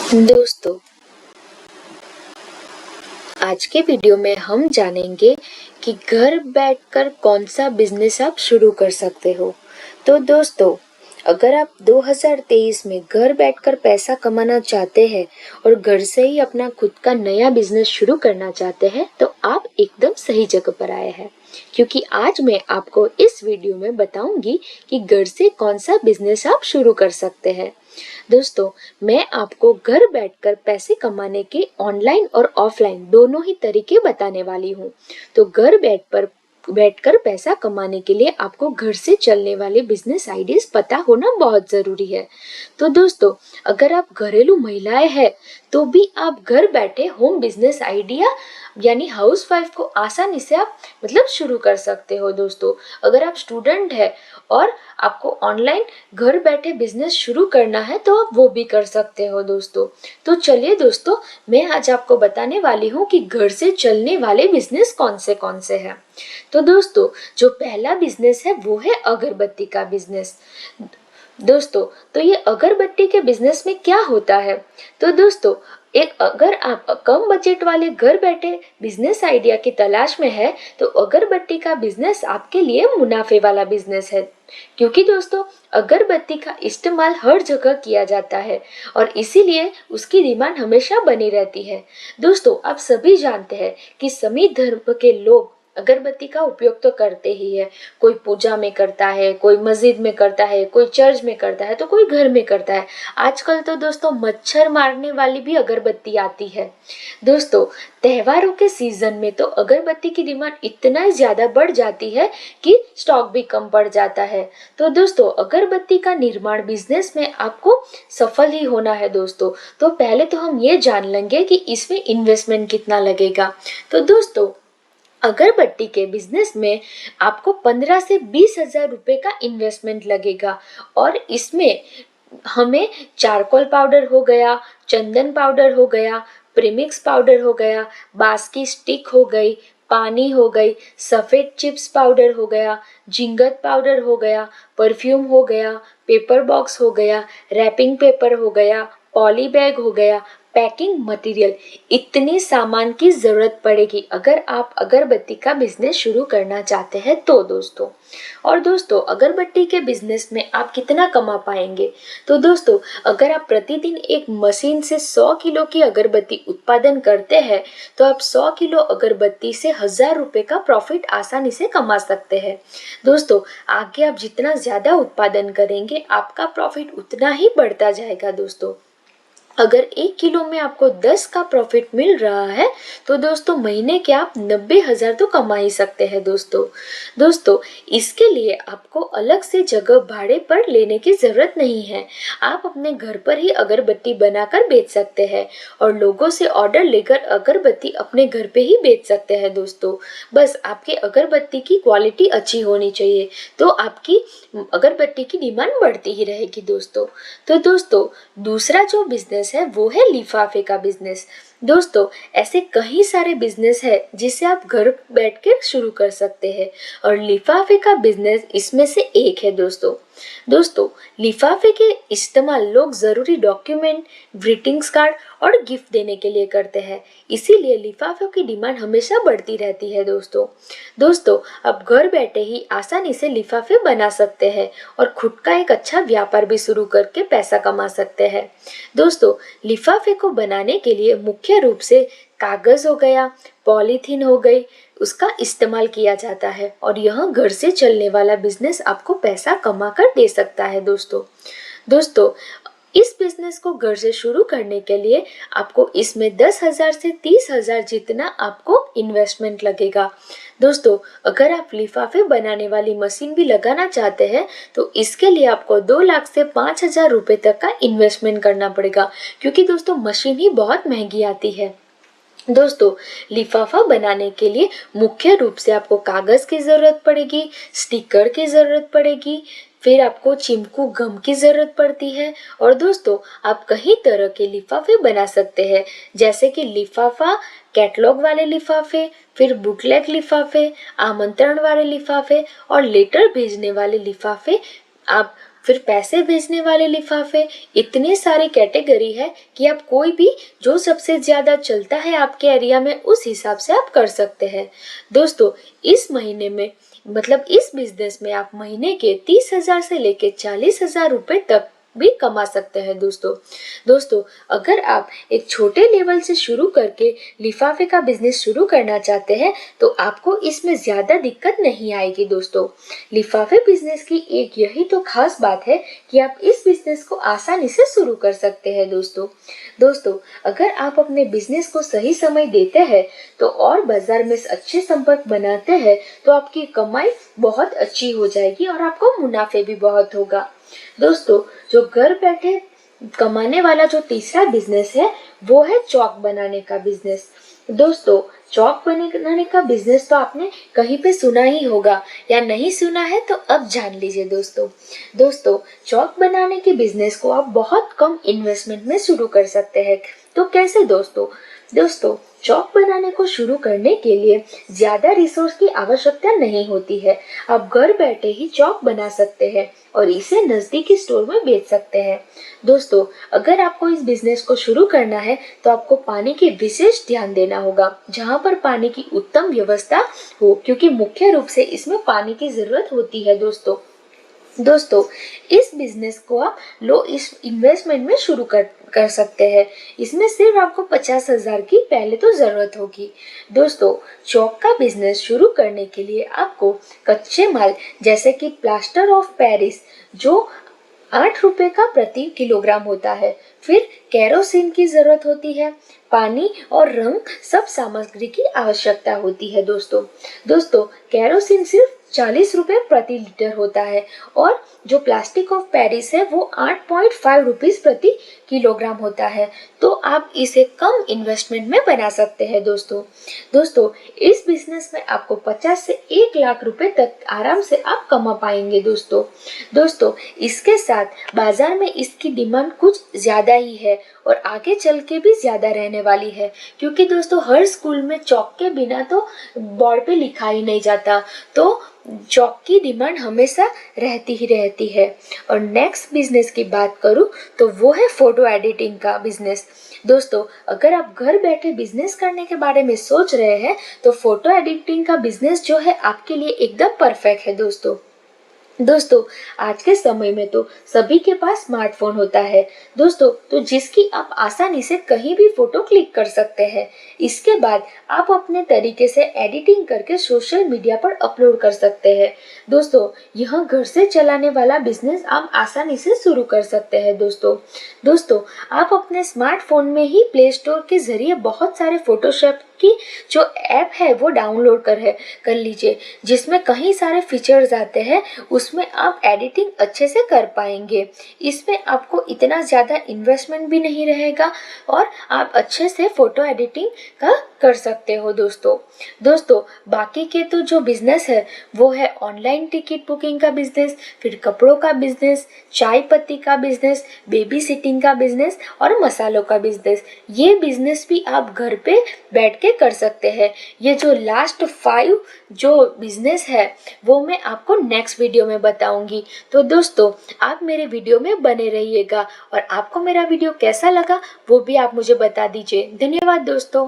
दोस्तों, आज के वीडियो में हम जानेंगे कि घर बैठकर कौन सा बिजनेस आप शुरू कर सकते हो। तो दोस्तों, अगर आप 2023 में घर बैठकर पैसा कमाना चाहते हैं और घर से ही अपना खुद का नया बिजनेस शुरू करना चाहते हैं तो आप एकदम सही जगह पर आए हैं, क्योंकि आज मैं आपको इस वीडियो में बताऊंगी कि घर से कौन सा बिजनेस आप शुरू कर सकते हैं। दोस्तों, मैं आपको घर बैठकर पैसे कमाने के ऑनलाइन और ऑफलाइन दोनों ही तरीके बताने वाली हूँ। तो घर बैठकर पैसा कमाने के लिए आपको घर से चलने वाले बिजनेस आइडियाज पता होना बहुत जरूरी है। तो दोस्तों, अगर आप घरेलू महिलाएं हैं तो भी आप घर बैठे होम बिजनेस आइडिया यानी हाउस वाइफ को आसानी से आप शुरू कर सकते हो। दोस्तों, अगर आप स्टूडेंट है और आपको ऑनलाइन घर बैठे बिजनेस शुरू करना है तो आप वो भी कर सकते हो। दोस्तों, तो चलिए दोस्तों, मैं आज आपको बताने वाली हूँ कि घर से चलने वाले बिजनेस कौन से हैं। तो दोस्तों, जो पहला बिजनेस है वो है अगरबत्ती का बिजनेस। दोस्तों, तो ये अगरबत्ती के बिजनेस में क्या होता है? तो दोस्तों, अगर आप कम बजट वाले घर बैठे बिजनेस आइडिया की तलाश में है तो अगरबत्ती का बिजनेस आपके लिए मुनाफे वाला बिजनेस है, क्योंकि दोस्तों अगरबत्ती का इस्तेमाल हर जगह किया जाता है और इसीलिए उसकी डिमांड हमेशा बनी रहती है। दोस्तों, आप सभी जानते हैं कि सभी धर्म के लोग अगरबत्ती का उपयोग तो करते ही है। कोई पूजा में करता है, कोई मस्जिद में करता है, कोई चर्च में करता है तो कोई घर में करता है। आजकल तो दोस्तों मच्छर मारने वाली भी अगरबत्ती आती है। दोस्तों, त्योहारों के सीजन में तो अगरबत्ती की डिमांड इतना ज्यादा बढ़ जाती है कि स्टॉक भी कम पड़ जाता है। तो दोस्तों, अगरबत्ती का निर्माण बिजनेस में आपको सफल ही होना है। दोस्तों, तो पहले तो हम ये जान लेंगे कि इसमें इन्वेस्टमेंट कितना लगेगा। तो दोस्तों, अगरबत्ती के बिजनेस में आपको 15 से 20 हजार रुपए का इन्वेस्टमेंट लगेगा और इसमें हमें चारकोल पाउडर हो गया, चंदन पाउडर हो गया, प्रीमिक्स पाउडर हो गया, बांस की स्टिक हो गई, पानी हो गई, सफेद चिप्स पाउडर हो गया, जिंगत पाउडर हो गया, परफ्यूम हो गया, पेपर बॉक्स हो गया, रैपिंग पेपर हो गया, पॉली बैग हो गया, पैकिंग मटेरियल, इतने सामान की जरूरत पड़ेगी अगर आप अगरबत्ती का बिजनेस शुरू करना चाहते हैं तो। दोस्तों, और दोस्तों, अगरबत्ती के बिजनेस में आप कितना कमा पाएंगे? तो दोस्तों, अगर आप प्रतिदिन एक मशीन से 100 किलो की अगरबत्ती उत्पादन करते हैं तो आप 100 किलो अगरबत्ती से 1000 रुपए का प्रॉफिट आसानी से कमा सकते हैं। दोस्तों, आगे आप जितना ज्यादा उत्पादन करेंगे आपका प्रॉफिट उतना ही बढ़ता जाएगा। दोस्तों, अगर 1 किलो में आपको 10 का प्रॉफिट मिल रहा है तो दोस्तों महीने के आप 90 हजार तो कमा ही सकते हैं। दोस्तों, इसके लिए आपको अलग से जगह भाड़े पर लेने की जरूरत नहीं है। आप अपने घर पर ही अगरबत्ती बनाकर बेच सकते हैं और लोगों से ऑर्डर लेकर अगरबत्ती अपने घर पे ही बेच सकते हैं। दोस्तों, बस आपकी अगरबत्ती की क्वालिटी अच्छी होनी चाहिए तो आपकी अगरबत्ती की डिमांड बढ़ती ही रहेगी। दोस्तों, तो दोस्तों, दूसरा जो बिजनेस है वो है लिफाफे का बिजनेस। दोस्तों, ऐसे कई सारे बिजनेस है जिसे आप घर बैठ के शुरू कर सकते हैं और लिफाफे का बिजनेस इसमें से एक है। दोस्तों, लिफाफे के इस्तेमाल लोग जरूरी डॉक्यूमेंट, ग्रीटिंग्स कार्ड और गिफ्ट देने के लिए करते हैं, इसीलिए लिफाफों की डिमांड हमेशा बढ़ती रहती है। दोस्तों, आप घर बैठे ही आसानी से लिफाफे बना सकते हैं और खुद का एक अच्छा व्यापार भी शुरू करके पैसा कमा सकते हैं। दोस्तों, लिफाफे को बनाने के लिए मुख्य रूप से कागज हो गया, पॉलीथीन हो गई, उसका इस्तेमाल किया जाता है और यह घर से चलने वाला बिजनेस आपको पैसा कमा कर दे सकता है। दोस्तों, इस बिजनेस को घर से शुरू करने के लिए आपको इसमें 10 हजार से 30 हजार जितना आपको इन्वेस्टमेंट लगेगा। दोस्तों, अगर आप लिफाफे बनाने वाली मशीन भी लगाना चाहते हैं तो इसके लिए आपको 2 लाख से 5 हजार रुपए तक का इन्वेस्टमेंट करना पड़ेगा, क्योंकि दोस्तों मशीन ही बहुत महंगी आती है। दोस्तों, लिफाफा बनाने के लिए मुख्य रूप से आपको कागज की जरूरत पड़ेगी, स्टिकर की जरूरत पड़ेगी, फिर आपको चिमकू गम की जरूरत पड़ती है और दोस्तों आप कई तरह के लिफाफे बना सकते हैं, जैसे कि लिफाफा, कैटलॉग वाले लिफाफे, फिर बुकलेट लिफाफे, आमंत्रण वाले लिफाफे और लेटर भेजने वाले लिफाफे। आप फिर पैसे भेजने वाले लिफाफे, इतने सारे कैटेगरी है कि आप कोई भी जो सबसे ज्यादा चलता है आपके एरिया में उस हिसाब से आप कर सकते हैं। दोस्तों, इस महीने में मतलब इस बिजनेस में आप महीने के 30,000 से लेके 40,000 रुपए तक भी कमा सकते हैं दोस्तों, अगर आप एक छोटे लेवल से शुरू करके लिफाफे का बिजनेस शुरू करना चाहते हैं तो आपको इसमें ज्यादा दिक्कत नहीं आएगी दोस्तों। लिफाफे बिजनेस की एक यही तो खास बात है कि आप इस बिजनेस को आसानी से शुरू कर सकते हैं दोस्तों, अगर आप अपने बिजनेस को सही समय देते हैं तो और बाजार में अच्छे संपर्क बनाते हैं तो आपकी कमाई बहुत अच्छी हो जाएगी और आपको मुनाफे भी बहुत होगा। दोस्तों, जो घर बैठे कमाने वाला जो तीसरा बिजनेस है वो है चौक बनाने का बिजनेस। दोस्तों, चौक बनाने का बिजनेस तो आपने कहीं पे सुना ही होगा या नहीं सुना है तो अब जान लीजिए दोस्तों, चौक बनाने के बिजनेस को आप बहुत कम इन्वेस्टमेंट में शुरू कर सकते हैं। तो कैसे दोस्तों, चौक बनाने को शुरू करने के लिए ज्यादा रिसोर्स की आवश्यकता नहीं होती है। आप घर बैठे ही चौक बना सकते हैं और इसे नजदीकी स्टोर में बेच सकते हैं। दोस्तों, अगर आपको इस बिजनेस को शुरू करना है तो आपको पानी की विशेष ध्यान देना होगा, जहाँ पर पानी की उत्तम व्यवस्था हो, क्योंकि मुख्य रूप से इसमें पानी की जरूरत होती है दोस्तों, इस बिजनेस को आप लो इस इन्वेस्टमेंट में शुरू कर सकते हैं। इसमें सिर्फ आपको 50,000 की पहले तो जरूरत होगी। दोस्तों, चौक का बिजनेस शुरू करने के लिए आपको कच्चे माल जैसे कि प्लास्टर ऑफ पेरिस जो 8 रुपए का प्रति किलोग्राम होता है, फिर केरोसिन की जरूरत होती है, पानी और रंग सब सामग्री की आवश्यकता होती है दोस्तों, केरोसिन सिर्फ 40 रुपए प्रति लीटर होता है और जो प्लास्टिक ऑफ पेरिस है वो 8.5 रुपीज प्रति किलोग्राम होता है। तो आप इसे कम इन्वेस्टमेंट में बना सकते हैं दोस्तों, इस बिजनेस में आपको 50 से 1 लाख रुपए तक आराम से आप कमा पाएंगे दोस्तों, इसके साथ बाजार में इसकी डिमांड कुछ ज्यादा ही है और आगे चल के भी ज्यादा रहने वाली है, क्योंकि दोस्तों हर स्कूल में चौक के बिना तो बोर्ड पे लिखा ही नहीं जाता, तो चौक की डिमांड हमेशा रहती ही रहती है। और नेक्स्ट बिजनेस की बात करूं तो वो है फोटो एडिटिंग का बिजनेस। दोस्तों, अगर आप घर बैठे बिजनेस करने के बारे में सोच रहे हैं तो फोटो एडिटिंग का बिजनेस जो है आपके लिए एकदम परफेक्ट है दोस्तों, आज के समय में तो सभी के पास स्मार्टफोन होता है दोस्तों, तो जिसकी आप आसानी से कहीं भी फोटो क्लिक कर सकते हैं। इसके बाद आप अपने तरीके से एडिटिंग करके सोशल मीडिया पर अपलोड कर सकते हैं। दोस्तों, यह घर से चलाने वाला बिजनेस आप आसानी से शुरू कर सकते हैं दोस्तों, आप अपने स्मार्टफोन में ही प्ले स्टोर के जरिए बहुत सारे फोटोशॉप की जो ऐप है वो डाउनलोड कर लीजिए, जिसमें कई सारे फीचर्स आते हैं, उसमें आप एडिटिंग अच्छे से कर पाएंगे। इसमें आपको इतना ज़्यादा इन्वेस्टमेंट भी नहीं रहेगा और आप अच्छे से फोटो एडिटिंग का कर सकते हो दोस्तों, बाकी के तो जो बिजनेस है वो है ऑनलाइन टिकट बुकिंग का बिजनेस, फिर कपड़ों का बिजनेस, चाय पत्ती का बिजनेस, बेबी सिटिंग का बिजनेस और मसालों का बिजनेस। ये बिजनेस भी आप घर पे बैठ के कर सकते हैं। ये जो लास्ट 5 जो बिजनेस है वो मैं आपको नेक्स्ट वीडियो में बताऊंगी। तो दोस्तों, आप मेरे वीडियो में बने रहिएगा और आपको मेरा वीडियो कैसा लगा वो भी आप मुझे बता दीजिए। धन्यवाद दोस्तों।